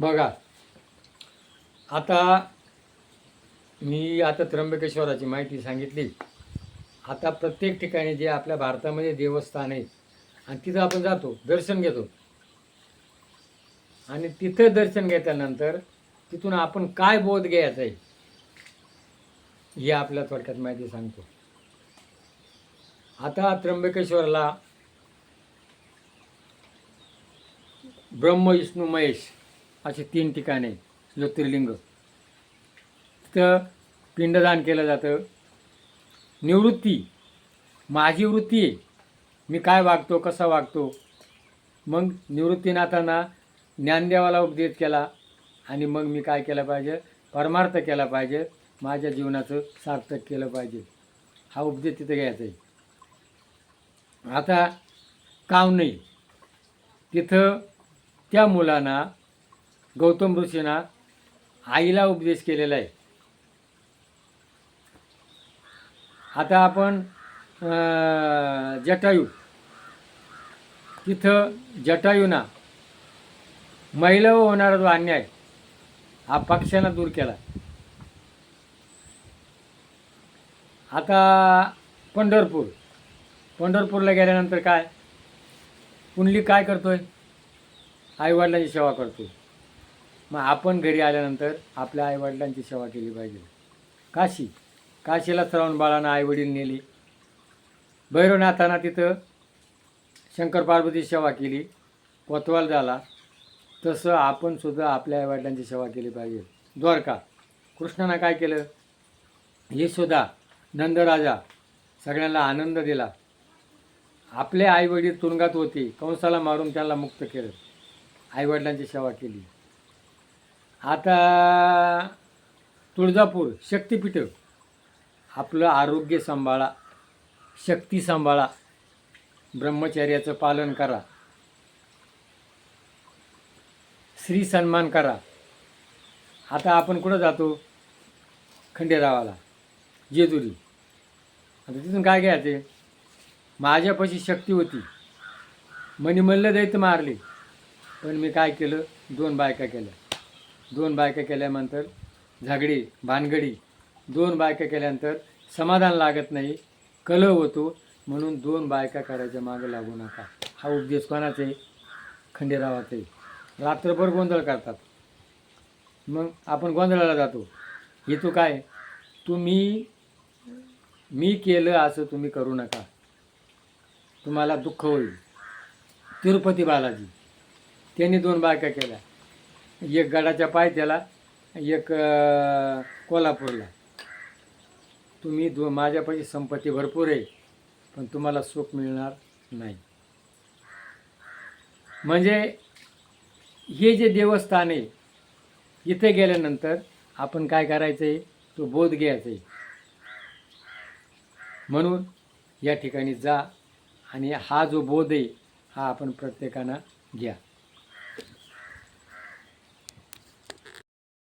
बघा, आता मी त्र्यंबकेश्वराची माहिती सांगितली. आता प्रत्येक ठिकाणी जे आपल्या भारतामध्ये देवस्थान आहेत आणि तिथं आपण जातो, दर्शन घेतो, आणि तिथं दर्शन घेतल्यानंतर तिथून आपण काय बोध घ्यायचा आहे हे आपल्या थोडक्यात माहिती सांगतो. आता त्र्यंबकेश्वरला ब्रह्म, विष्णू, महेश असे 3 ठिकाणे ज्योतिर्लिंग. तिथं पिंडदान केलं जातं. निवृत्ती, माझी वृत्ती आहे, मी काय वागतो, कसा वागतो. मग निवृत्तीनाथांना ज्ञानदेवाला उपदेश केला आणि मग मी काय केलं पाहिजे, परमार्थ केला पाहिजे, माझ्या जीवनाचं सार्थक केलं पाहिजे, हा उपदेश तिथं घ्यायचा आहे. आता काम नाही, तिथं त्या मुलांना गौतम ऋषींना आईला उपदेश केलेला आहे. आता आपण जटायू, तिथं जटायूना महिलावर होणारा जो अन्याय हा पक्षानं दूर केला. आता पंढरपूरला गेल्यानंतर काय पुंडलिक काय करतोय, आईवडिलांची सेवा करतो. मग आपण घरी आल्यानंतर आपल्या आईवडिलांची सेवा केली पाहिजे. काशीला श्रावण बाळांना आईवडील नेली. भैरवनाथांना तिथं शंकर पार्वती सेवा केली, कोतवाल झाला. तसं आपण सुद्धा आपल्या आईवडिलांची सेवा केली पाहिजे. द्वारका कृष्णानं काय केलं, यशोदा, नंदराजा सगळ्यांना आनंद दिला. आपले आईवडील तुरुंगात होते, कंसाला मारून त्यांना मुक्त केलं, आईवडिलांची सेवा केली. आता तुळजापूर शक्तिपीठ, आपलं आरोग्य सांभाळा, शक्ती सांभाळा, ब्रह्मचर्याचं पालन करा, स्त्री सन्मान करा. आता आपण कुठं जातो, खंडेरावाला, जेजुरी. आता तिथून काय घ्यायचे, माझ्यापाशी शक्ती होती, मणिमल्ल दैत्य मारले, पण मी काय केलं, 2 बायका केल्या. 2 बायका केल्यानंतर झगडी भानगडी, 2 बायका केल्यानंतर समाधान लागत नाही, कलह होतो, म्हणून 2 बायका करायच्या मागे लागू नका. हा उपदेश कोणाचा आहे, खंडेरावाचा आहे. रात्रभर गोंधळ करतात. मग आपण गोंधळाला जातो. हे तो काय, मी केलं असं तुम्ही करू नका, तुम्हाला दुःख होईल. तिरुपती बालाजी, त्यांनी 2 बायका केल्या, एक गडाच्या पायथ्याला, एक कोल्हापूरला. तुम्ही माझ्यापाशी संपत्ती भरपूर आहे, पण तुम्हाला सुख मिळणार नाही. म्हणजे हे जे देवस्थान आहे, इथे गेल्यानंतर आपण काय करायचं आहे, तो बोध घ्यायचा आहे. म्हणून या ठिकाणी जा आणि हा जो बोध आहे हा आपण प्रत्येकानं घ्या.